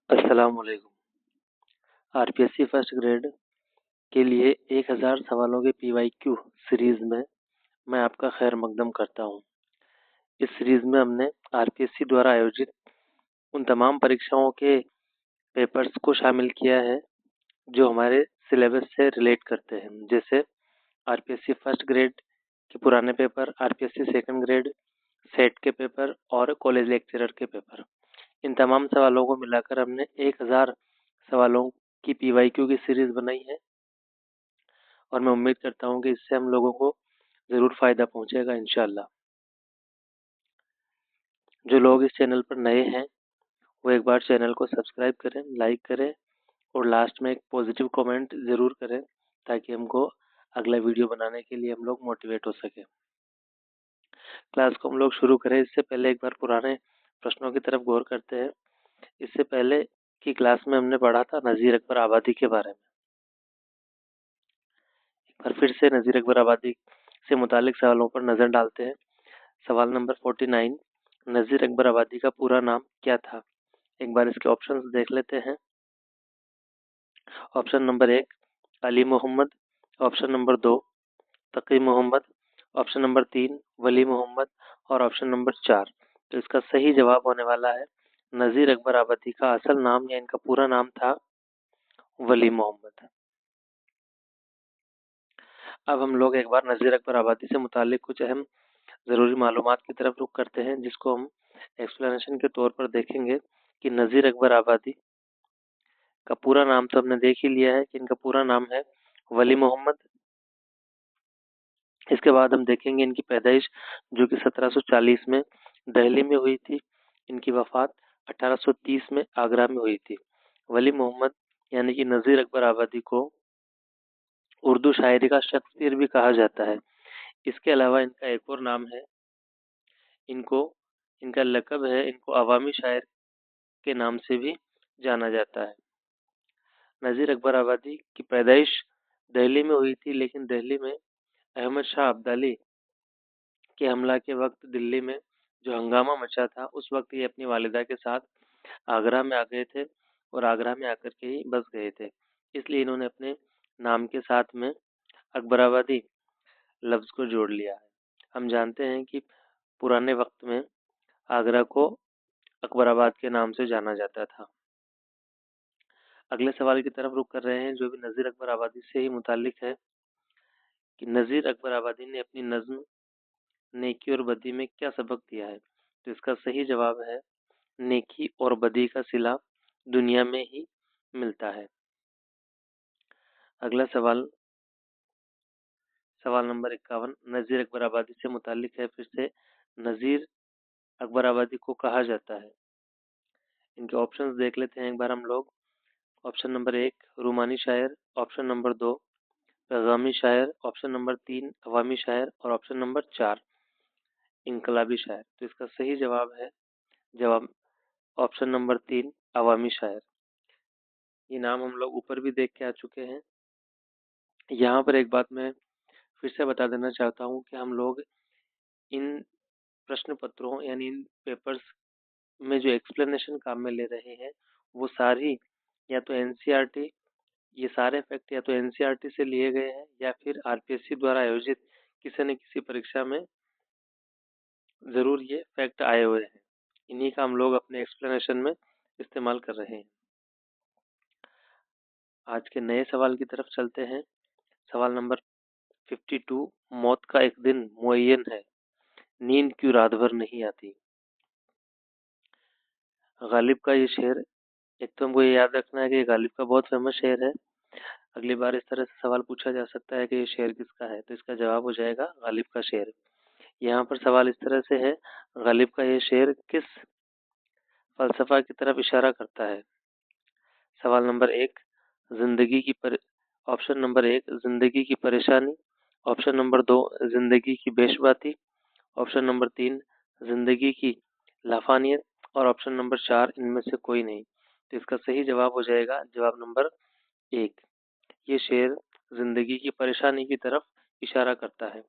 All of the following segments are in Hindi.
अस्सलामुअलैकुम। आरपीएससी फर्स्ट ग्रेड के लिए 1000 सवालों के पीवाईक्यू सीरीज में मैं आपका खैर मकदम करता हूं। इस सीरीज में हमने आरपीएससी द्वारा आयोजित उन तमाम परीक्षाओं के पेपर्स को शामिल किया है जो हमारे सिलेबस से रिलेट करते हैं, जैसे आरपीएससी फर्स्ट ग्रेड के पुराने paper, RPSC second grade, set के पेपर और कॉलेज लेक्चरर के पेपर। इन तमाम सवालों को मिलाकर हमने 1000 सवालों की पीवाईक्यू की सीरीज बनाई है और मैं उम्मीद करता हूँ कि इससे हम लोगों को ज़रूर फ़ायदा पहुँचेगा इंशाल्लाह। जो लोग इस चैनल पर नए हैं वो एक बार चैनल को सब्सक्राइब करें, लाइक करें और लास्ट में एक पॉजिटिव कमेंट ज़रूर करें ताकि हमको अगला वीडियो बनाने के लिए हम लोग मोटिवेट हो सकें। क्लास को हम लोग शुरू करें इससे पहले एक बार पुराने प्रश्नों की तरफ गौर करते हैं। इससे पहले की क्लास में हमने पढ़ा था नज़ीर अकबर आबादी के बारे में। एक बार फिर से नज़ीर अकबर आबादी से मुतालिक सवालों पर नज़र डालते हैं। सवाल नंबर 49, नज़ीर अकबर आबादी का पूरा नाम क्या था? एक बार इसके ऑप्शंस देख लेते हैं। Option number 1 Ali Mohammad, option number 2 Taqi Mohammad, option number 3 Wali Mohammad और ऑप्शन नंबर 4। तो इसका सही जवाब होने वाला है नज़ीर अकबर आबादी का असल नाम या इनका पूरा नाम था वली मोहम्मद। अब हम लोग एक बार नज़ीर अकबर आबादी से मुतालिक कुछ अहम ज़रूरी मालूमात की तरफ रुख करते हैं, जिसको हम एक्सप्लेनेशन के तौर पर देखेंगे कि नज़ीर अकबर आबादी का पूरा नाम तो हमने देख ही लिया है कि इनका पूरा नाम है वली मोहम्मद। इसके बाद हम देखेंगे इनकी पैदाइश जो कि 1740 में दिल्ली में हुई थी। इनकी वफात 1830 में आगरा में हुई थी। वली मोहम्मद यानी कि नज़ीर अकबर आबादी को उर्दू शायरी का शेक्सपियर भी कहा जाता है। इसके अलावा इनका एक और नाम है, इनको इनका लक़ब है, इनको अवामी शायर के नाम से भी जाना जाता है। नज़ीर अकबर आबादी की पैदाइश दिल्ली में हुई थी, लेकिन दिल्ली में अहमद शाह अब्दाली के हमला के वक्त दिल्ली में जो हंगामा मचा था, उस वक्त ये अपनी वालिदा के साथ आगरा में आ गए थे और आगरा में आकर के ही बस गए थे। इसलिए इन्होंने अपने नाम के साथ में अकबराबादी लफ्ज़ को जोड़ लिया है। हम जानते हैं कि पुराने वक्त में आगरा को अकबराबाद के नाम से जाना जाता था। अगले सवाल की तरफ रुख कर रहे हैं जो भी नज़ीर अकबर आबादी से ही मुतालिक है कि नज़ीर अकबर आबादी ने अपनी नज़्म नेकी और बदी में क्या सबक दिया है? तो इसका सही जवाब है नेकी और बदी का सिला दुनिया में ही मिलता है। अगला सवाल नंबर 51 नज़ीर अकबर आबादी से मुतालिक है। फिर से नज़ीर अकबर आबादी को कहा जाता है। इनके ऑप्शंस देख लेते हैं एक बार हम लोग। ऑप्शन नंबर 1 रूमानी शायर, ऑप्शन नंबर 2 पैगामी शायर, ऑप्शन नंबर 3 अवामी शायर और ऑप्शन नंबर 4 इनकलाबी शायर। तो इसका सही जवाब ऑप्शन नंबर 3 अवामी शायर। ये नाम हम लोग ऊपर भी देख के आ चुके हैं। यहाँ पर एक बात मैं फिर से बता देना चाहता हूँ कि हम लोग इन प्रश्न पत्रों यानी इन पेपर्स में जो एक्सप्लेनेशन काम में ले रहे हैं वो सारी या तो एनसीईआरटी, ये सारे फैक्ट या तो एनसीईआरटी से लिए गए हैं या फिर आरपीएससी द्वारा आयोजित किसी न किसी परीक्षा में ज़रूर ये फैक्ट आए हुए हैं। इन्हीं का हम लोग अपने एक्सप्लेनेशन में इस्तेमाल कर रहे हैं। आज के नए सवाल की तरफ चलते हैं। सवाल नंबर 52 मौत का एक दिन मुअय्यन है, नींद क्यों रात भर नहीं आती? गालिब का ये शेर, एक तो हमको ये याद रखना है कि ये गालिब का बहुत फेमस शेर है। अगली बार इस तरह से सवाल पूछा जा सकता है कि ये शेर किसका है, तो इसका जवाब हो जाएगा गालिब का शेर। यहाँ पर सवाल इस तरह से है, गालिब का ये शेर किस फलसफा की तरफ इशारा करता है? सवाल नंबर 1 जिंदगी की पर ऑप्शन नंबर 1 जिंदगी की परेशानी, ऑप्शन नंबर 2 जिंदगी की बेशबाती, ऑप्शन नंबर 3 जिंदगी की लाफानियत और ऑप्शन नंबर 4 इनमें से कोई नहीं। तो इसका सही जवाब हो जाएगा जवाब नंबर 1। ये शेर जिंदगी की परेशानी की तरफ इशारा करता है।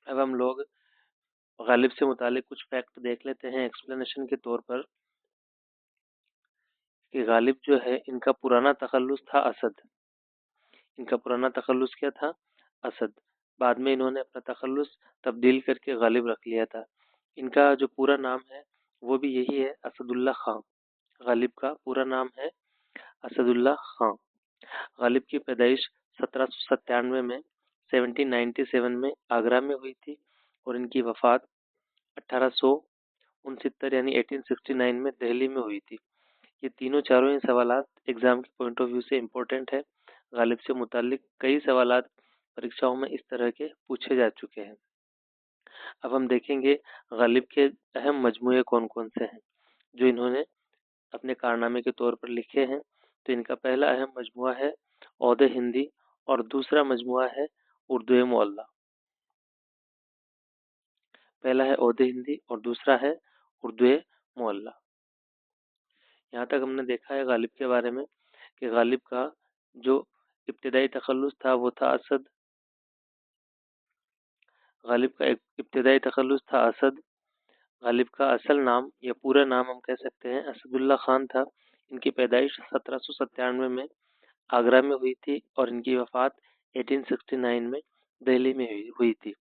अब हम लोग गालिब से मुतालिक कुछ फैक्ट देख लेते हैं एक्सप्लेनेशन के तौर पर। कि गालिब जो है इनका पुराना तखल्लुस था असद। इनका पुराना तखल्लुस क्या था? असद। बाद में इन्होंने अपना तखल्लुस तब्दील करके गालिब रख लिया था। इनका जो पूरा नाम है वो भी यही है, असदुल्ला खां। गालिब का पूरा नाम है असदुल्ला खां। गालिब की पैदाइश 1797 में 1797 में आगरा में हुई थी और इनकी वफात 1869 यानी 1869 में दिल्ली में हुई थी। ये तीनों चारों ही सवालात एग्जाम के पॉइंट ऑफ व्यू से इम्पोर्टेंट है। गालिब से मुतालिक कई सवालात परीक्षाओं में इस तरह के पूछे जा चुके हैं। अब हम देखेंगे गालिब के अहम मजमूए कौन कौन से हैं जो इन्होंने अपने कारनामे के तौर पर लिखे हैं। तो इनका पहला अहम मजमुआ है औदे हिंदी और दूसरा मजमुआ है उर्दू मोहल्ला। पहला है औदे हिंदी और दूसरा है उर्दू मोहल्ला। यहाँ तक हमने देखा है गालिब के बारे में कि गालिब का जो इब्तिदाई तखल्लुस था वो था असद। गालिब का इब्तिदाई तखल्लुस था असद। गालिब का असल नाम या पूरा नाम हम कह सकते हैं असदुल्ला खान था। इनकी पैदाइश 1797 में आगरा में हुई थी और इनकी वफात 1869 में दिल्ली में हुई थी।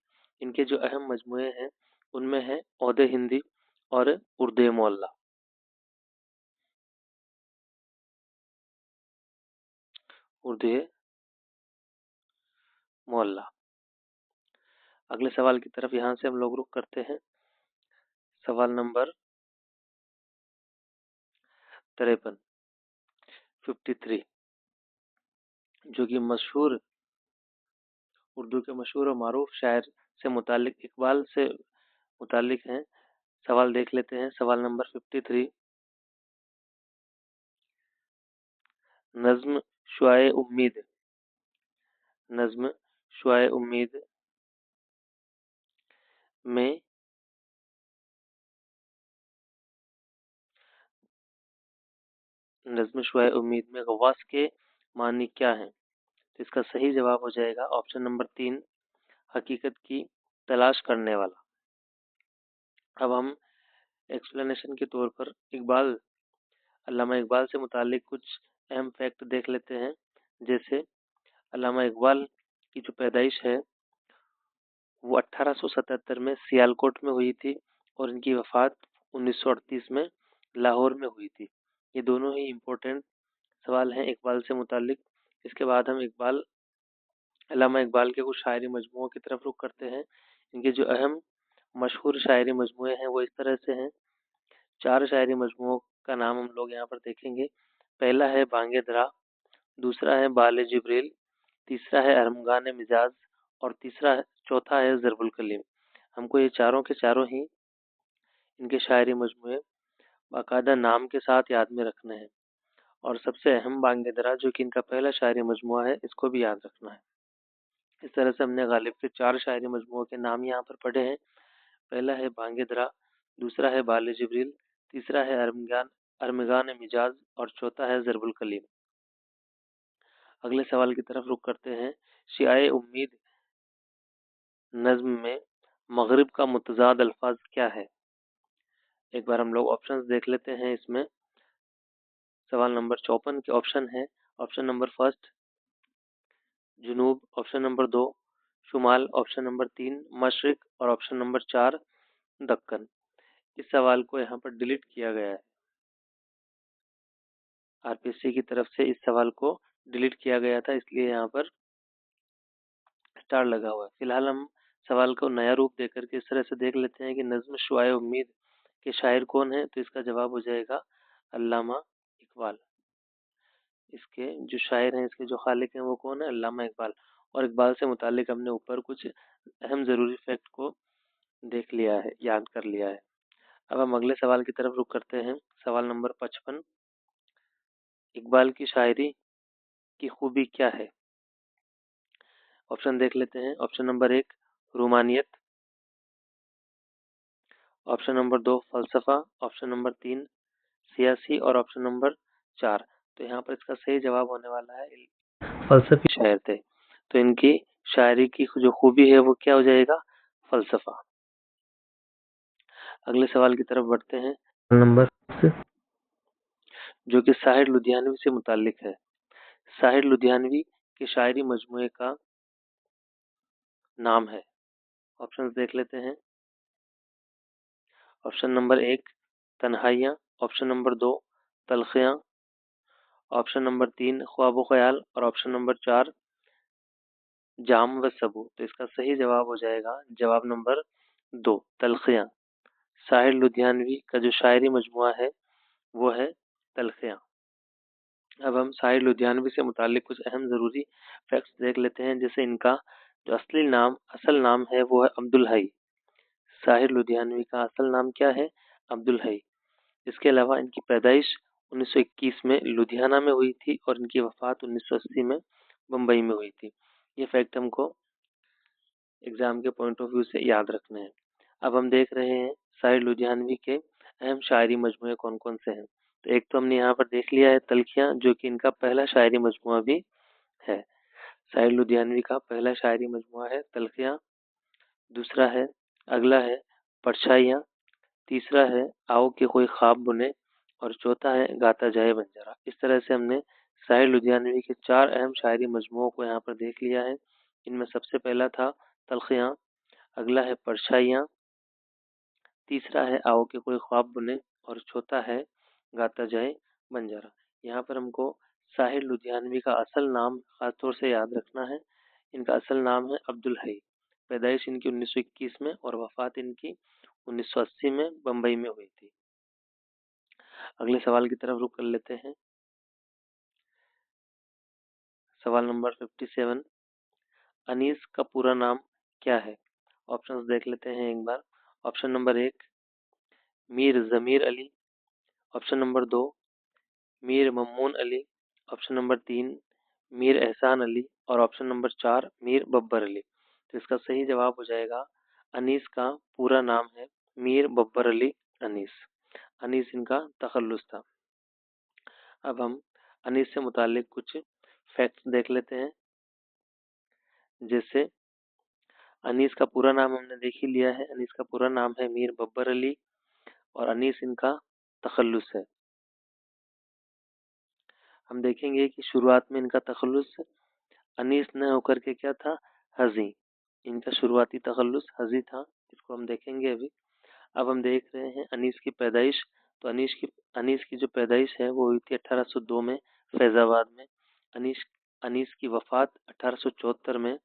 इनके जो अहम मजमूए हैं उनमें है औदे हिंदी और उर्दू मोहल्ला। उर्दू मोहल्ला। अगले सवाल की तरफ यहाँ से हम लोग रुख करते हैं। सवाल नंबर 53 53 जो कि मशहूर उर्दू के मशहूर और मारूफ शायर से मुतालिक इकबाल से मुतालिक हैं। सवाल देख लेते हैं। सवाल नंबर 53। नज्म शुआए उम्मीद। नज्म शुआए उम्मीद में नज्म शुआए उम्मीद में गवास के मानी क्या है? तो इसका सही जवाब हो जाएगा ऑप्शन नंबर 3, हकीकत की तलाश करने वाला। अब हम एक्सप्लेनेशन के तौर पर अल्लामा इकबाल से मुतालिक कुछ अहम फैक्ट देख लेते हैं। जैसे अल्लामा इकबाल की जो पैदाइश है वो 1877 में सियालकोट में हुई थी और इनकी वफात 1938 में लाहौर में हुई थी। ये दोनों ही इम्पोर्टेंट सवाल हैं इकबाल से मुतालिक। इसके बाद हम अल्लामा इकबाल के कुछ शायरी मजमूओं की तरफ रुख करते हैं। इनके जो अहम मशहूर शायरी मजमूए हैं वो इस तरह से हैं। 4 शायरी मजमूओं का नाम हम लोग यहाँ पर देखेंगे। पहला है बांगे दरा, दूसरा है बाले जिब्रील, तीसरा है अरमगान मिजाज और चौथा है ज़रबुल कलीम। हमको ये चारों के चारों ही इनके शायरी मजमूए बाकायदा नाम के साथ याद में रखने हैं। और सबसे अहम बांगे दरा जो कि इनका पहला शायरी मजमूआ है इसको भी याद रखना है। इस तरह से हमने गालिब के 4 शायरी मजमूओं के नाम यहाँ पर पढ़े हैं। पहला है बांगे दरा, दूसरा है बाले जिब्रील, तीसरा है अरमगान मिजाज और चौथा है ज़रबुल कलीम। अगले सवाल की तरफ रुख करते हैं। शिआए उम्मीद नज्म में मगरिब का मुतजाद अल्फाज क्या है? एक बार हम लोग ऑप्शंस देख लेते हैं इसमें। सवाल नंबर 54 के ऑप्शन है। ऑप्शन नंबर फर्स्ट जुनूब, ऑप्शन नंबर 2 शुमाल, ऑप्शन नंबर 3 मशरिक और ऑप्शन नंबर 4 दक्कन। इस सवाल को यहाँ पर डिलीट किया गया है। आरपीएससी की तरफ से इस सवाल को डिलीट किया गया था इसलिए यहाँ पर स्टार लगा हुआ है। फिलहाल हम सवाल को नया रूप देकर के इस तरह से देख लेते हैं कि नज्म शुआए उम्मीद के शायर कौन है। तो इसका जवाब हो जाएगा अल्लामा इकबाल। इसके जो शायर हैं, इसके जो खालिक हैं वो कौन है? अल्लामा इकबाल। और इकबाल से मुतालिक हमने ऊपर कुछ अहम ज़रूरी फैक्ट को देख लिया है, याद कर लिया है। अब हम अगले सवाल की तरफ रुख करते हैं। सवाल नंबर 55। इकबाल की शायरी की खूबी क्या है? ऑप्शन देख लेते हैं। ऑप्शन नंबर 1 रूमानियत, ऑप्शन नंबर 2 फलसफा, ऑप्शन नंबर 3 सियासी और ऑप्शन नंबर 4। तो यहाँ पर इसका सही जवाब होने वाला है फलसफी शायर थे। तो इनकी शायरी की जो खूबी है वो क्या हो जाएगा? फलसफा। अगले सवाल की तरफ बढ़ते हैं। नंबर जो कि साहिर लुधियानवी से मुताल्लिक है। साहिर लुधियानवी के शायरी मजमूए का नाम है। ऑप्शंस देख लेते हैं। ऑप्शन नंबर 1 तन्हाइयाँ, ऑप्शन नंबर 2 तलखियाँ, ऑप्शन नंबर 3 ख्वाब ख्याल और ऑप्शन नंबर 4 जाम व सबू। तो इसका सही जवाब हो जाएगा जवाब नंबर 2 तलखियाँ। साहिर लुधियानवी का जो शायरी मजमुआ है वो है तलखियाँ। अब हम साहिर लुधियानवी से मुतालिक कुछ अहम ज़रूरी फैक्ट्स देख लेते हैं। जैसे इनका जो असल नाम है वो है अब्दुल हई। साहिर लुधियानवी का असल नाम क्या है? अब्दुल हई। इसके अलावा इनकी पैदाइश 1921 में लुधियाना में हुई थी और इनकी वफात 1980 में मुंबई में हुई थी। ये फैक्ट हमको एग्जाम के पॉइंट ऑफ व्यू से याद रखने हैं। अब हम देख रहे हैं साहिर लुधियानवी के अहम शायरी मजमूए कौन कौन से हैं। तो एक तो हमने यहाँ पर देख लिया है तलखियाँ, जो कि इनका पहला शायरी मजमुआ भी है। साहिर लुधियानवी का पहला शायरी मजमुआ है तलखियाँ। दूसरा है अगला है परछाइयाँ। तीसरा है आओ कि कोई ख्वाब बुने और चौथा है गाता जाए बंजारा। इस तरह से हमने साहिर लुधियानवी के 4 अहम शायरी मजमुओं को यहाँ पर देख लिया है। इनमें सबसे पहला था तलखियाँ, अगला है परछाइयाँ, तीसरा है आओ कि कोई ख्वाब बुने और चौथा है गाता जाए बंजारा। यहाँ पर हमको साहिर लुधियानवी का असल नाम खासतौर से याद रखना है। इनका असल नाम है अब्दुल हई। पैदाइश इनकी 1921 में और वफात इनकी 1980 में बम्बई में हुई थी। अगले सवाल की तरफ रुख कर लेते हैं। सवाल नंबर 57, अनीस का पूरा नाम क्या है? ऑप्शंस देख लेते हैं एक बार। Option number 1 Mir Zamir Ali, option number 2 Mir Mamoon Ali, option number 3 Mir Ehsan Ali और ऑप्शन नंबर 4 मीर बब्बर अली। तो इसका सही जवाब हो जाएगा अनीस का पूरा नाम है मीर बब्बर अली अनीस। अनीस इनका तखल्लुस था। अब हम अनीस से मुतालिक कुछ फैक्ट्स देख लेते हैं। जैसे अनीस का पूरा नाम हमने देख ही लिया है। अनीस का पूरा नाम है मीर बब्बर अली और अनीस इनका तखल्लुस है। हम देखेंगे कि शुरुआत में इनका तखल्लुस अनीस न होकर के क्या था? हजी। इनका शुरुआती तखल्लुस हजी था। इसको हम देखेंगे अभी। अब हम देख रहे हैं अनीस की पैदाइश। तो अनीस की जो पैदाइश है वो हुई थी 1802 में फैजाबाद में। अनीस अनीस की वफात 1874 में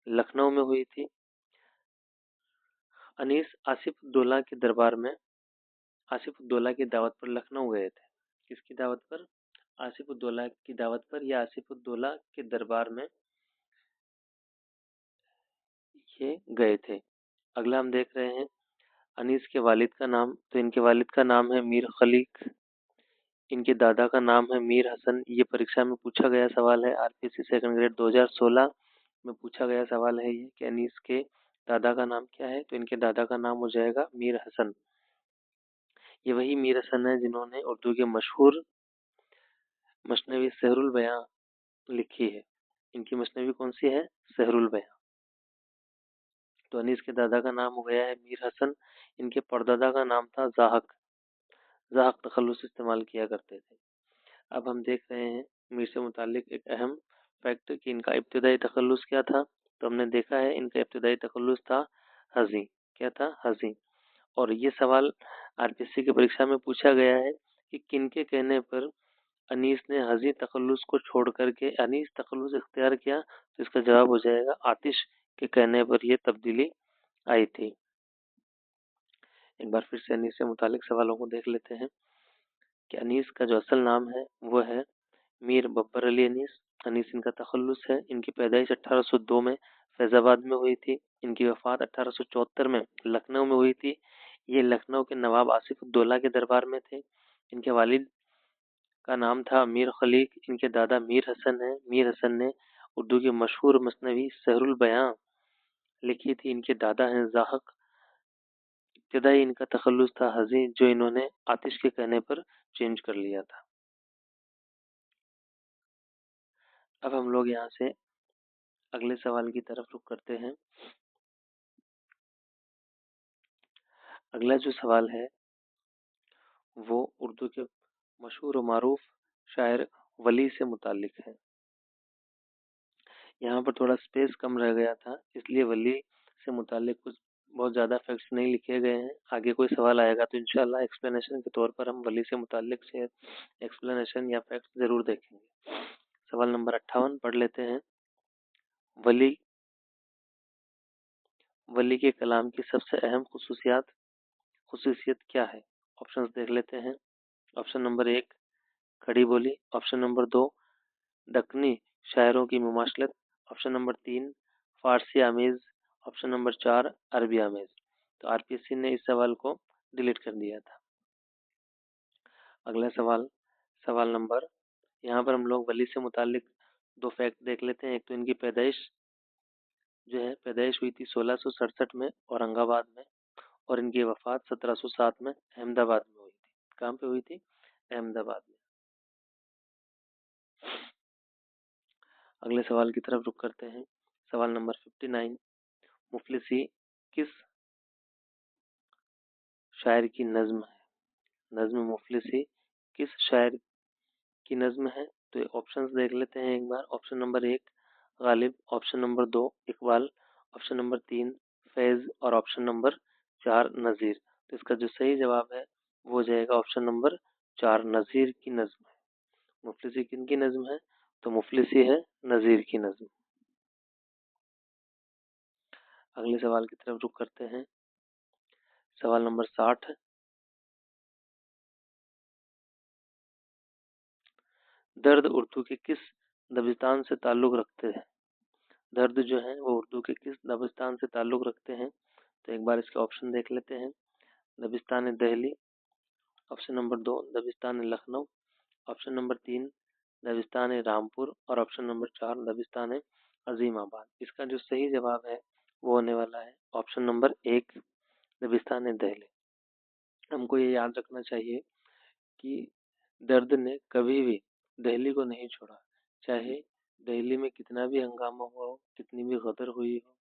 लखनऊ में हुई थी। अनीस आसिफउद्दौला के दरबार में आसिफउद्दौला की दावत पर लखनऊ गए थे। किसकी दावत पर? आसिफउद्दौला की दावत पर या आसिफउद्दौला के दरबार में ये गए थे। अगला हम देख रहे हैं अनीस के वालिद का नाम। तो इनके वालिद का नाम है मीर खलीक। इनके दादा का नाम है मीर हसन। ये परीक्षा में पूछा गया सवाल है। आरपीएससी सेकंड ग्रेड 2016 में पूछा गया सवाल है ये कि अनीस के दादा का नाम क्या है। तो इनके दादा का नाम हो जाएगा मीर हसन। ये वही मीर हसन है जिन्होंने उर्दू के मशहूर मसनवी सहरुल बयां लिखी है। इनकी मसनवी कौन सी है? सहरुल बयां। तो अनीस के दादा का नाम हो गया है मीर हसन। इनके परदादा का नाम था जाहक। जाहक तखल्लुस इस्तेमाल किया करते थे। अब हम देख रहे हैं मीर से मुतालिक एक अहम फैक्ट कि इनका इब्तिदाई तखल्लुस क्या था। तो हमने देखा है इनका इब्तिदाई तखल्लुस था हजी। क्या था? हजी। और ये सवाल आरपीएससी की परीक्षा में पूछा गया है कि किनके कहने पर अनीस ने हजी तखल्लुस को छोड़ करके अनीस तखल्लुस इख्तियार किया। तो इसका जवाब हो जाएगा आतिश के कहने पर यह तब्दीली आई थी। एक बार फिर से अनीस से मुतालिक सवालों को देख लेते हैं कि अनीस का जो असल नाम है वो है मीर बब्बर अली अनीस। अनीस इनका तखल्लुस है। इनकी पैदाइश 1802 में फैजाबाद में हुई थी। इनकी वफात 1874 में लखनऊ में हुई थी। ये लखनऊ के नवाब आसिफउद्दौला के दरबार में थे। इनके वालिद का नाम था मीर खलीक। इनके दादा मीर हसन है। मीर हसन ने उर्दू की मशहूर मसनवी सहरुल बयां लिखी थी। इनके दादा हैं जाहक। इब्तिदाई इनका तखल्लुस था हजी, जो इन्होंने आतिश के कहने पर चेंज कर लिया था। अब हम लोग यहाँ से अगले सवाल की तरफ रुख करते हैं। अगला जो सवाल है वो उर्दू के मशहूर और मारूफ शायर वली से मुताल्लिक है। यहाँ पर थोड़ा स्पेस कम रह गया था, इसलिए वली से मुताल्लिक कुछ बहुत ज़्यादा फैक्ट्स नहीं लिखे गए हैं। आगे कोई सवाल आएगा तो इंशाल्लाह एक्सप्लेनेशन के तौर पर हम वली से मुताल्लिक से एक्सप्लेनेशन या फैक्ट्स ज़रूर देखेंगे। सवाल नंबर 58 पढ़ लेते हैं। वली वली के कलाम की सबसे अहम खुसूसियत क्या है? ऑप्शंस देख लेते हैं। ऑप्शन नंबर 1 खड़ी बोली, ऑप्शन नंबर 2 दक्कनी शायरों की मुमाशलत, ऑप्शन नंबर 3 फारसी आमीज़, ऑप्शन नंबर 4 अरबी आमीज़। तो आरपीएससी ने इस सवाल को डिलीट कर दिया था। अगला सवाल, सवाल नंबर, यहाँ पर हम लोग वली से मुतालिक दो फैक्ट देख लेते हैं। एक तो इनकी पैदाइश पैदाइश हुई थी 1667 में औरंगाबाद में, और इनकी वफात 1707 में अहमदाबाद में हुई थी। कहाँ पे हुई थी? अहमदाबाद में। अगले सवाल की तरफ रुख करते हैं। सवाल नंबर 59, मुफलिसी किस शायर की नज्म है? नज्म मुफलिसी किस शायर की नज्म है? तो ऑप्शंस देख लेते हैं एक बार। Option number 1 Ghalib, option number 2 Iqbal, option number 3 Faiz और ऑप्शन नंबर 4 नज़ीर। तो इसका जो सही जवाब है वो हो जाएगा ऑप्शन नंबर 4 नज़ीर की नज्म है। मुफलिसी किन की नज्म है? तो मुफलिसी है नज़ीर की नज्म। अगले सवाल की तरफ रुख करते हैं। सवाल नंबर 60, दर्द उर्दू के किस दबिस्तान से ताल्लुक़ रखते हैं? दर्द जो है वो उर्दू के किस दबिस्तान से ताल्लुक़ रखते हैं? तो एक बार इसके ऑप्शन देख लेते हैं। दबिस्तान दिल्ली, ऑप्शन नंबर 2 दबिस्तान लखनऊ, ऑप्शन नंबर 3 दबिस्तान रामपुर और ऑप्शन नंबर 4 दबिस्तान अजीमाबाद। इसका जो सही जवाब है वो होने वाला है ऑप्शन नंबर 1 दबिस्तान दिल्ली। हमको ये याद रखना चाहिए कि दर्द ने कभी भी दिल्ली को नहीं छोड़ा, चाहे दिल्ली में कितना भी हंगामा हुआ हो, कितनी भी गदर हुई हो,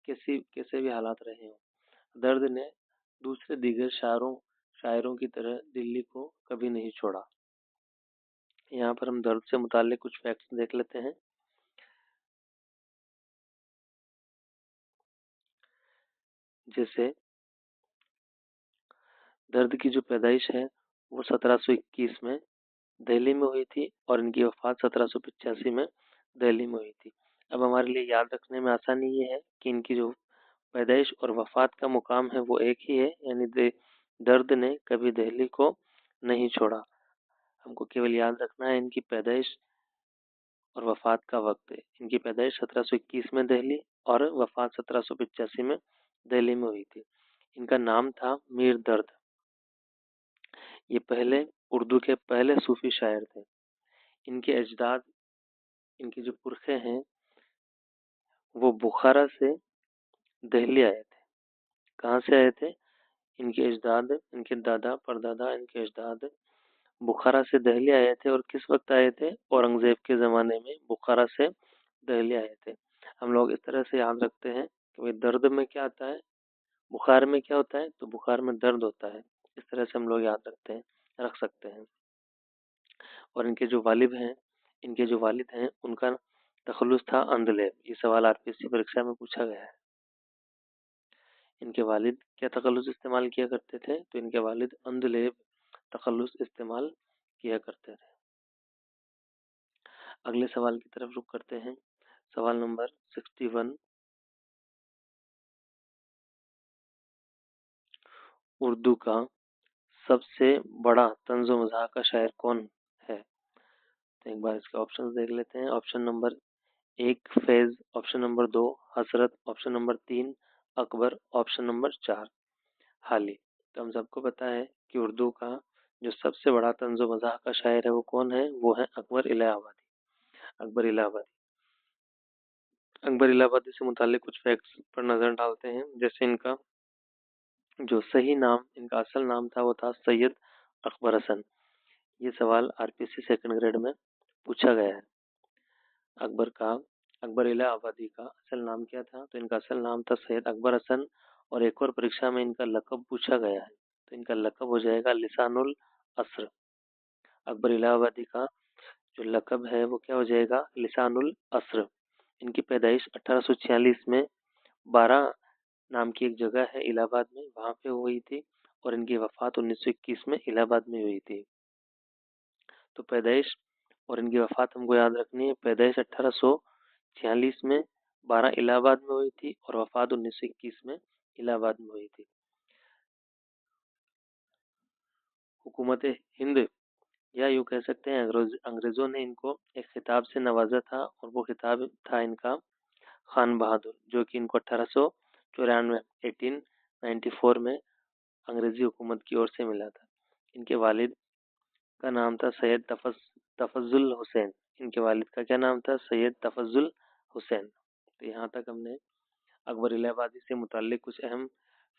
कैसे भी हालात रहे हो, दर्द ने दूसरे दीगर शायरों की तरह दिल्ली को कभी नहीं छोड़ा। यहाँ पर हम दर्द से मुताल्लिक कुछ फैक्ट्स देख लेते हैं। जैसे दर्द की जो पैदाइश है वो 1721 में दिल्ली में हुई थी और इनकी वफात 1785 में दिल्ली में हुई थी। अब हमारे लिए याद रखने में आसानी ये है कि इनकी जो पैदाइश और वफात का मुकाम है वो एक ही है, यानी दर्द ने कभी दिल्ली को नहीं छोड़ा। हमको केवल याद रखना है इनकी पैदाइश और वफात का वक्त है। इनकी पैदाइश 1721 में दिल्ली और वफात 1785 में दिल्ली में हुई थी। इनका नाम था मीर दर्द। ये पहले उर्दू के पहले सूफी शायर थे। इनके अजदाद, इनके जो पुरखे हैं वो बुखारा से दिल्ली आए थे। कहाँ से आए थे? इनके अजदाद, इनके दादा परदादा, इनके अजदाद बुखारा से दिल्ली आए थे। और किस वक्त आए थे? औरंगजेब के ज़माने में बुखारा से दिल्ली आए थे। हम लोग इस तरह से याद रखते हैं कि भाई दर्द में क्या आता है, बुखार में क्या होता है, तो बुखार में दर्द होता है। इस तरह से हम लोग याद रख सकते हैं। और इनके जो वालिद हैं उनका तखल्लुस था अंधलेब। ये सवाल आरपीएससी परीक्षा में पूछा गया है। इनके वालिद क्या तखल्लुस इस्तेमाल किया करते थे? तो इनके वालिद अंधलेब तखल्लुस इस्तेमाल किया करते थे। अगले सवाल की तरफ रुख करते हैं। सवाल नंबर 61, उर्दू का सबसे बड़ा तंज़ो मज़ाह का शायर कौन है? तो एक बार इसके ऑप्शन देख लेते हैं। Option number 1 Faiz, option number 2 हसरत, option number 3 Akbar, option number 4 हाली। तो हम सबको पता है कि उर्दू का जो सबसे बड़ा तंज़ो मज़ाह का शायर है वो कौन है? वो है अकबर इलाहाबादी। अकबर इलाहाबादी। अकबर इलाहाबादी से मुतालिक कुछ फैक्ट्स पर नज़र डालते हैं। जैसे इनका जो सही नाम, इनका असल नाम था वो था सैयद अकबर हसन। ये सवाल आरपीएससी सेकंड ग्रेड में पूछा गया है। अकबर इलाहाबादी का असल नाम क्या था? तो इनका असल नाम था सैयद अकबर हसन। और एक और परीक्षा में इनका लक़ब पूछा गया है, तो इनका लक़ब हो जाएगा लिसानुल अस्र। अकबर इलाहाबादी का जो लक़ब है वो क्या हो जाएगा, लिसानुल अस्र। इनकी पैदाइश 1846 में 12 नाम की एक जगह है इलाहाबाद में, वहाँ पे हुई थी, और इनकी वफ़ात 1921 में इलाहाबाद में हुई थी। तो पैदाइश और इनकी वफ़ात हमको याद रखनी है। पैदाइश 1846 में, 12 इलाहाबाद में हुई थी, और वफ़ात 1921 में इलाहाबाद में हुई थी। हुकूमत हिंद, या यूँ कह सकते हैं अंग्रेज़ों ने इनको एक खिताब से नवाजा था, और वो खिताब था इनका खान बहादुर, जो कि इनको 1894 1894 में अंग्रेजी हुकूमत की ओर से मिला था। इनके वालिद का नाम था सैयद तफजुल हुसैन। इनके वालिद का क्या नाम था, सैयद तफजुल हुसैन। तो यहाँ तक हमने अकबर इलाहाबादी से मुताल्लिक कुछ अहम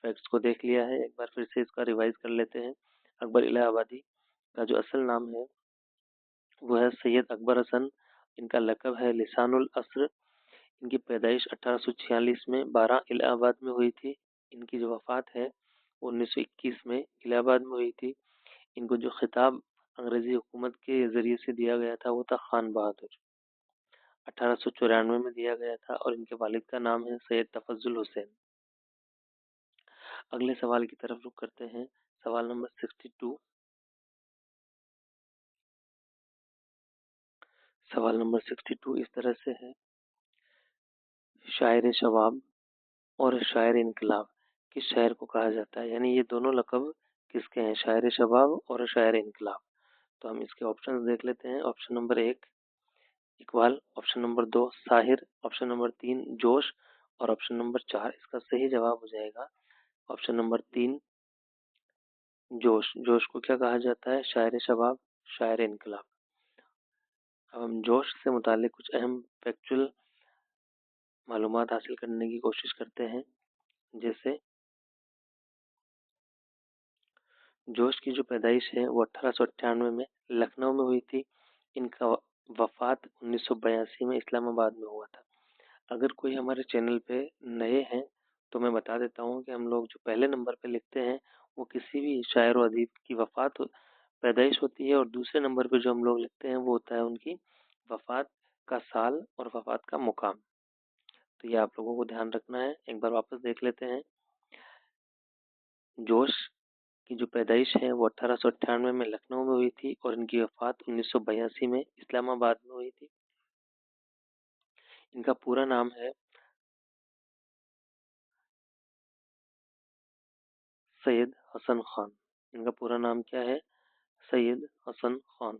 फैक्ट्स को देख लिया है। एक बार फिर से इसका रिवाइज कर लेते हैं। अकबर इलाहाबादी का जो असल नाम है वो है सैयद अकबर हसन। इनका लक़ब है लिसानुल अस्र। इनकी पैदाइश 1846 में 12 इलाहाबाद में हुई थी। इनकी जो वफ़ात है 1921 में इलाहाबाद में हुई थी। इनको जो खिताब अंग्रेजी हुकूमत के ज़रिए से दिया गया था वो था खान बहादुर, 1894 में दिया गया था, और इनके वालिद का नाम है सैयद तफजुल हुसैन। अगले सवाल की तरफ रुख करते हैं। सवाल नंबर 62। सवाल नंबर 62 इस तरह से है, शायर शबाब और शायर इनकलाब किस शायर को कहा जाता है, यानी ये दोनों लक़ब किसके हैं, शायर शबाब और शायर इनकलाब। तो हम इसके ऑप्शन देख लेते हैं। Option number 1 Iqbal, option number 2 Sahir, option number 3 जोश, और ऑप्शन नंबर 4 इसका सही जवाब हो जाएगा ऑप्शन नंबर 3 जोश। जोश को क्या कहा जाता है, शायर शबाब, शायर इनकलाब। अब हम जोश से मुतालिक कुछ अहम फैक्चुअल मालूमात हासिल करने की कोशिश करते हैं। जैसे जोश की जो पैदाइश है वो 1898 में लखनऊ में हुई थी। इनका वफात 1982 में इस्लामाबाद में हुआ था। अगर कोई हमारे चैनल पे नए हैं तो मैं बता देता हूँ कि हम लोग जो पहले नंबर पे लिखते हैं वो किसी भी शायर व अदीब की वफात पैदाइश होती है, और दूसरे नंबर पे जो हम लोग लिखते हैं वो होता है उनकी वफात का साल और वफात का मुकाम। तो ये आप लोगों को ध्यान रखना है। एक बार वापस देख लेते हैं। जोश की जो पैदाइश है वो 1898 में लखनऊ में हुई थी, और इनकी वफात 1982 में इस्लामाबाद में हुई थी। इनका पूरा नाम है सैयद हसन खान। इनका पूरा नाम क्या है, सैयद हसन खान।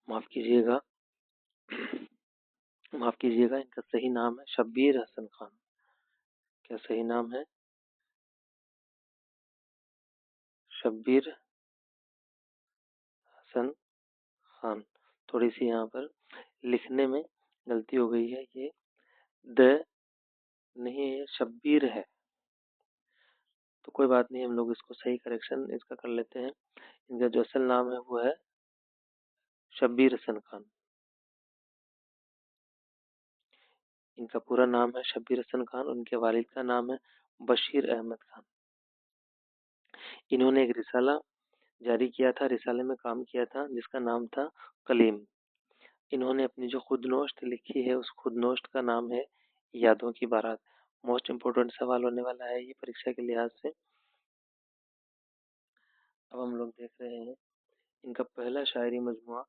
माफ कीजिएगा माफ कीजिएगा, इनका सही नाम है शब्बीर हसन खान। क्या सही नाम है, शब्बीर हसन खान। थोड़ी सी यहाँ पर लिखने में गलती हो गई है, ये द नहीं है, शब्बीर है। तो कोई बात नहीं, हम लोग इसको सही करेक्शन इसका कर लेते हैं। इनका जो असल नाम है वो है शब्बीर हसन खान। इनका पूरा नाम है शब्बीर हसन खान। उनके वालिद का नाम है बशीर अहमद खान। इन्होंने एक रिसाला जारी किया था, रिसाले में काम किया था जिसका नाम था कलीम। इन्होंने अपनी जो खुदनोश्त लिखी है उस खुदनोश्त का नाम है यादों की बारात। मोस्ट इम्पोर्टेंट सवाल होने वाला है ये परीक्षा के लिहाज से। अब हम लोग देख रहे हैं इनका पहला शायरी मजमुआ।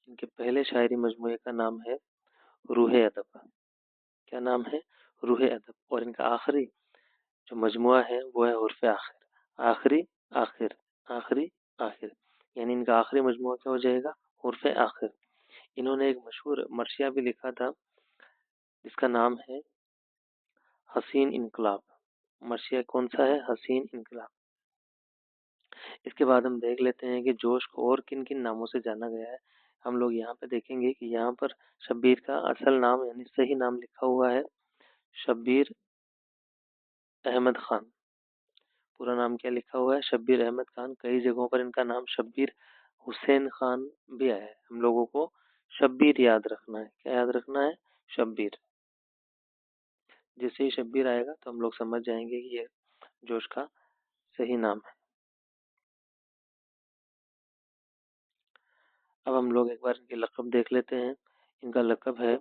इनके पहले शायरी मजमुए का नाम है रूह अदब। क्या नाम है, रूह अदब। और इनका आखिरी जो मजमुआ है वो है हुर्फ आखिर। आखिरी आखिर, आखिरी आखिर, यानी इनका आखिरी मजमुआ क्या हो जाएगा, हुर्फ आखिर। इन्होंने एक मशहूर मर्शिया भी लिखा था जिसका नाम है हसीन इनकलाब। मर्शिया कौन सा है, हसीन इनकलाब। इसके बाद हम देख लेते हैं कि जोश को और किन किन नामों से जाना गया है। हम लोग यहाँ पे देखेंगे कि यहाँ पर शब्बीर का असल नाम यानी सही नाम लिखा हुआ है शब्बीर अहमद खान। पूरा नाम क्या लिखा हुआ है, शब्बीर अहमद खान। कई जगहों पर इनका नाम शब्बीर हुसैन खान भी आया है। हम लोगों को शब्बीर याद रखना है। क्या याद रखना है, शब्बीर। जैसे ही शब्बीर आएगा तो हम लोग समझ जाएंगे कि ये जोश का सही नाम है। अब हम लोग एक बार इनके लक़ब देख लेते हैं। इनका लक़ब है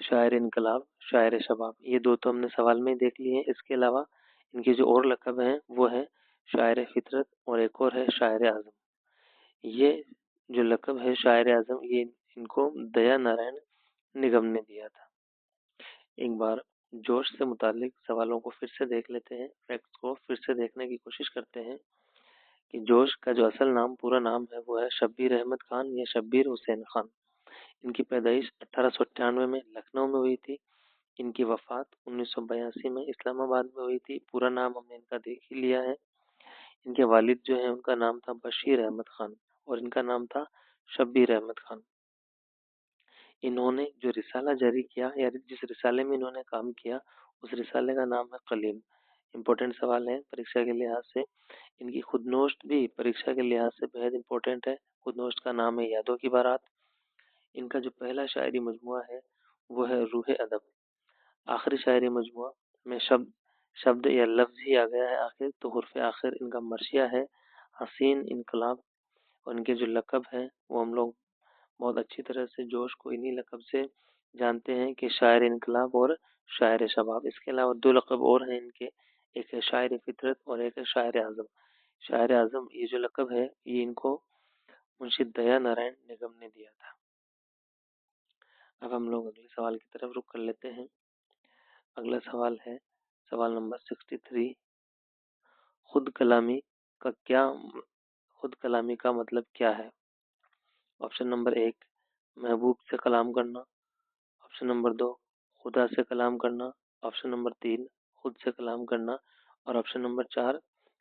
शायर इनकलाब, शायर शबाब। ये दो तो हमने सवाल में ही देख लिए हैं। इसके अलावा इनके जो और लक़ब हैं वो है शायर फितरत और एक और है शायर आज़म। ये जो लक़ब है शायर आज़म, ये इनको दया नारायण निगम ने दिया था। एक बार जोश से मुतालिक सवालों को फिर से देख लेते हैं, फैक्ट्स को फिर से देखने की कोशिश करते हैं कि जोश का जो असल नाम, पूरा नाम है वो है शब्बीर अहमद खान या शब्बीर हुसैन खान। इनकी पैदाइश 1898 में लखनऊ में हुई थी। इनकी वफात 1982 में इस्लामाबाद में हुई थी। पूरा नाम हमने इनका देख ही लिया है। इनके वालिद जो है उनका नाम था बशीर अहमद खान और इनका नाम था शब्बीर अहमद खान। इन्होंने जो रिसाला जारी किया या जिस रिसाले में इन्होंने काम किया उस रिसाले का नाम है कलीम। इम्पोर्टेंट सवाल है परीक्षा के लिहाज से। इनकी खुदनोश्त भी परीक्षा के लिहाज से बेहद इम्पोर्टेंट है। खुदनोश्त का नाम है यादों की बारात। इनका जो पहला शायरी मजमुआ है वो है रूह अदब। आखिरी शायरी मजमुआ में शब्द शब्द या लफ्ज ही आ गया है आखिर, तो हुर्फ आखिर इनका मर्शिया है हसीन इनकलाब। और इनके जो लक़ब हैं वो हम लोग बहुत अच्छी तरह से जोश को इन्हीं लक़ब से जानते हैं कि शायर इनकलाब और शायर शबाब। इसके अलावा दो लक़ब और हैं इनके, एक है शायर फितरत और एक है शायर आज़म। शायर आज़म ये जो लक़ब है ये इनको मुंशी दया नारायण निगम ने दिया था। अब हम लोग अगले सवाल की तरफ रुख कर लेते हैं। अगला सवाल है सवाल नंबर 63। खुद कलामी का क्या खुद कलामी का मतलब क्या है? ऑप्शन नंबर 1 महबूब से कलाम करना। ऑप्शन नंबर 2 खुदा से कलाम करना। ऑप्शन नंबर 3 खुद से कलाम करना और ऑप्शन नंबर 4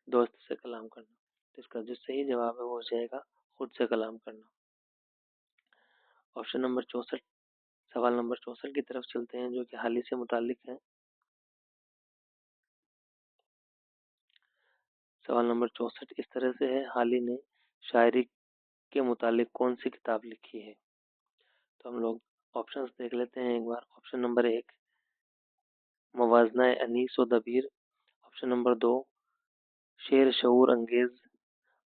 दोस्त से कलाम करना। तो इसका जो सही जवाब है वो हो जाएगा खुद से कलाम करना। ऑप्शन नंबर 64, सवाल नंबर 64 की तरफ चलते हैं जो कि हाल ही से मुतालिक है। सवाल नंबर 64 इस तरह से है, हाल ही ने शायरी के मुतालिक कौन सी किताब लिखी है? तो हम लोग ऑप्शंस देख लेते हैं एक बार। ऑप्शन नंबर 1 मवाजना अनीस व दबीर। ऑप्शन नंबर 2 शेर शऊर अंगेज।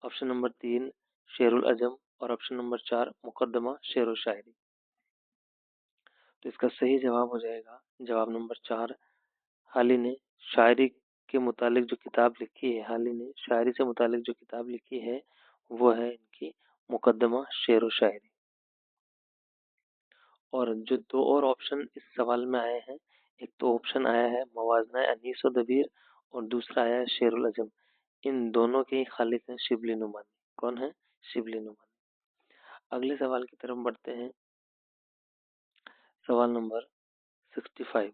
ऑप्शन नंबर 3 शेरुल अजम और ऑप्शन नंबर 4 मुकदमा शेर व शायरी। तो इसका सही जवाब हो जाएगा जवाब नंबर 4। हाल ही ने शायरी के मुतालिक जो किताब लिखी है, हाल ही ने शायरी से मुतालिक जो किताब लिखी है वो है इनकी मुकदमा शेर व शायरी। और जो दो और ऑप्शन इस सवाल में आए हैं, एक तो ऑप्शन आया है मवाजना अनीस व दबीर और दूसरा आया है शेरुल अजम। इन दोनों के ही खालिक हैं शिबली नुमानी। कौन है? शिबली नुमानी। अगले सवाल की तरफ बढ़ते हैं। सवाल नंबर 65।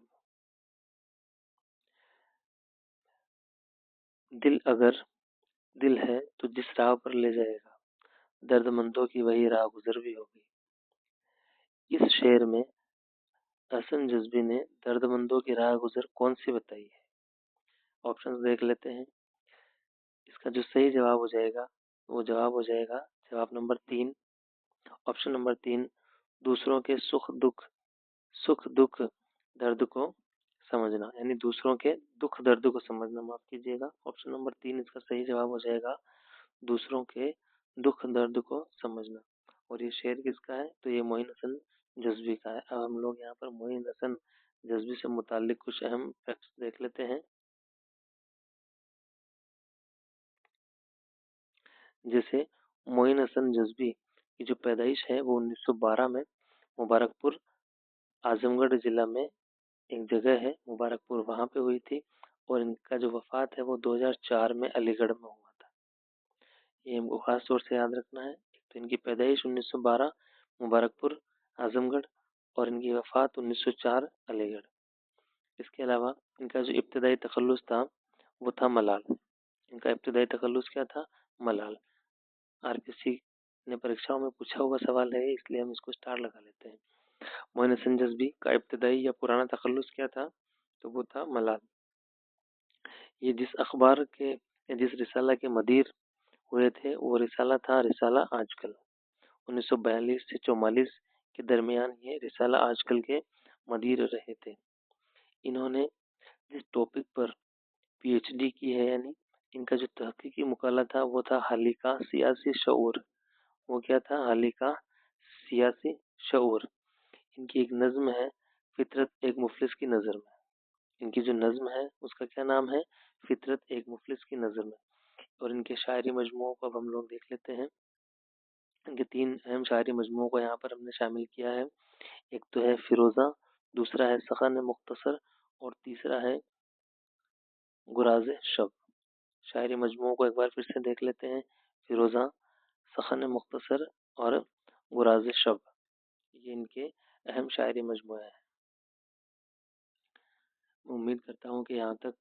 दिल अगर दिल है तो जिस राह पर ले जाएगा, दर्दमंदों की वही राह गुजर भी होगी। इस शेर में हसन जज्बी ने दर्दमंदों की राह गुजर कौन सी बताई है? ऑप्शंस देख लेते हैं। इसका जो सही जवाब हो जाएगा वो जवाब हो जाएगा जवाब नंबर 3। ऑप्शन नंबर 3 दूसरों के सुख दुख दर्द को समझना, यानी दूसरों के दुख दर्द को समझना, माफ कीजिएगा। ऑप्शन नंबर 3 इसका सही जवाब हो जाएगा दूसरों के दुख दर्द को समझना। और ये शेर किसका है? तो ये मोइन हसन जज्बी का है। अब हम लोग यहाँ पर मोइन हसन जज्बी से मुतालिक कुछ अहम फैक्ट्स देख लेते हैं। जैसे मोइन हसन जज्बी की जो पैदाइश है वो 1912 में मुबारकपुर, आजमगढ़ जिला में एक जगह है मुबारकपुर, वहां पे हुई थी। और इनका जो वफात है वो 2004 में अलीगढ़ में हुआ था। ये हमको खास तौर से याद रखना है। एक तो इनकी पैदाइश 1912 मुबारकपुर, आजमगढ़ और इनकी वफात 1904 अलीगढ़। इसके अलावा इनका जो इब्तदाई तखल्लुस था वो था मलाल। इनका इब्तदाई तखल्लुस क्या था? मलाल। आरपीसी ने परीक्षाओं में पूछा हुआ सवाल है इसलिए हम इसको स्टार लगा लेते हैं। मोइन हसन जज्बी का इब्तदाई या पुराना तखल्लुस क्या था? तो वो था मलाल। ये जिस अखबार के या जिस रिसाला के मदीर हुए थे वो रिसाला था रिसाला आजकल। 1942 से 44 के दरमियान ये रिसाला आजकल के मदीर रहे थे। इन्होंने जिस टॉपिक पर पीएचडी की है, यानी इनका जो तहकीकी मुकाला था वो था हालिका सियासी शऊर। वो क्या था? हालिका सियासी शऊर। इनकी एक नज़्म है फितरत एक मुफलिस की नज़र में। इनकी जो नज़्म है उसका क्या नाम है? फितरत एक मुफलिस की नज़र में। और इनके शायरी मजमूओं को अब हम लोग देख लेते हैं। इनके 3 अहम शायरी मजमूओं को यहाँ पर हमने शामिल किया है। एक तो है फिरोज़ा, दूसरा है सख़न मुख्तसर और तीसरा है गुराज़ शब। शायरी मजमूओं को एक बार फिर से देख लेते हैं। फिरोज़ा, सख़न मुख्तसर और गुराज़ शब, ये इनके अहम शायरी मजमूए हैं। मैं उम्मीद करता हूँ कि यहाँ तक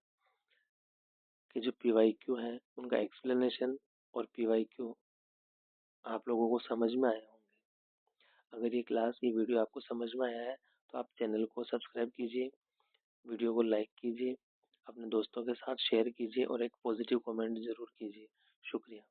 के जो PYQ हैं उनका एक्सप्लेनेशन और PYQ आप लोगों को समझ में आए होंगे। अगर ये क्लास ये वीडियो आपको समझ में आया है तो आप चैनल को सब्सक्राइब कीजिए, वीडियो को लाइक कीजिए, अपने दोस्तों के साथ शेयर कीजिए और एक पॉजिटिव कमेंट ज़रूर कीजिए। शुक्रिया।